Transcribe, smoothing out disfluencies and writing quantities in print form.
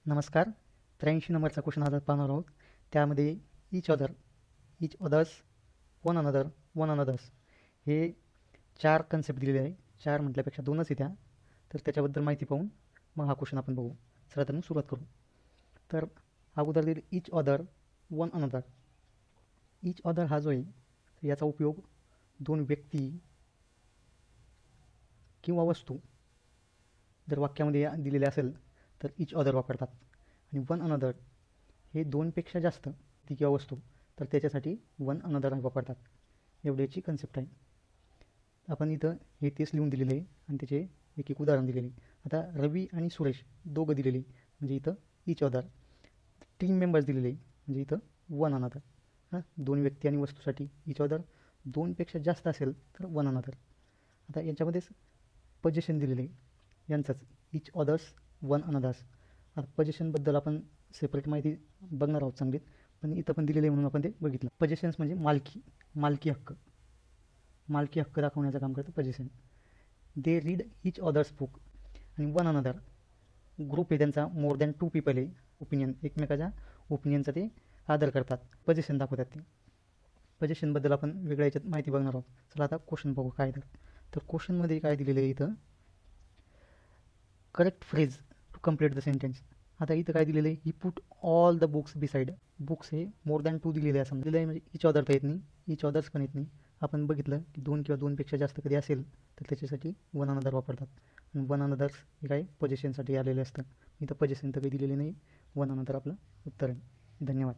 नमस्कार. 83 नंबरचा क्वेश्चन आज पाहणार आहोत. त्यामध्ये each other, each others, one another's हे 4 कन्सेप्ट दिलेले आहे. 4 म्हटल्यापेक्षा 2च येत्या. तर त्याच्याबद्दल माहिती पाहून मग हा क्वेश्चन आपण बघू. चला तर मग सुरुवात करू. तर अगोदर दिले each other, one another. Each other हा जो आहे तर याचा उपयोग 2 व्यक्ती किंवा वस्तू जर वाक्यामध्ये दिलेले असेल तर इच अदर वापरतात. आणि वन अनदर हे 2पेक्षा जास्त ती किंवा वस्तू तर त्याच्यासाठी वन अनदर वापरतात. एवढी याची कन्सेप्ट आहे. आपण इथं हे तेच लिहून दिलेले आहे आणि त्याचे एक एक उदाहरण दिलेले. आता रवी आणि सुरेश दोघं दिलेले म्हणजे इथं इच अदर. टीम मेंबर्स दिलेले म्हणजे इथं वन अनदर. हां, 2 व्यक्ती आणि वस्तूसाठी इच अदर, 2पेक्षा जास्त असेल तर वन अनदर. आता याच्यामध्येच पोझिशन दिलेले यांचंच इच अदर्स, वन अनदर्स. आता पोझिशनबद्दल आपण सेपरेट माहिती बघणार आहोत चांगलीच, पण इथं पण दिलेले म्हणून आपण ते बघितलं. पोझिशन्स म्हणजे मालकी हक्क. मालकी हक्क दाखवण्याचं काम करतं position. They read each others book. आणि वन अनदर ग्रुप आहे त्यांचा, मोर दॅन 2 पीपल आहे. ओपिनियन, एकमेकाच्या ओपिनियनचा ते आदर करतात. पोझिशन दाखवतात ते. पोझिशनबद्दल आपण वेगळ्या याच्यात माहिती बघणार आहोत. चला आता क्वेश्चन बघू काय तर क्वेश्चनमध्ये काय दिलेलं आहे इथं, correct phrase to complete the sentence. आता इथं काय दिलेलं आहे, he put all the books beside. Books हे मोर दॅन 2 दिलेले आहे समजलेलं आहे, म्हणजे इच अदर तर येत नाही, इच अदर्स पण येत नाही. आपण बघितलं की 2 किंवा 2पेक्षा जास्त कधी असेल तर त्याच्यासाठी वन अनदर वापरतात. आणि वन अनदर्स हे काय पोझिशनसाठी आलेले असतं. इथं पोझिशन तर काही दिलेले नाही, वन अनदर आपलं उत्तर आहे. धन्यवाद.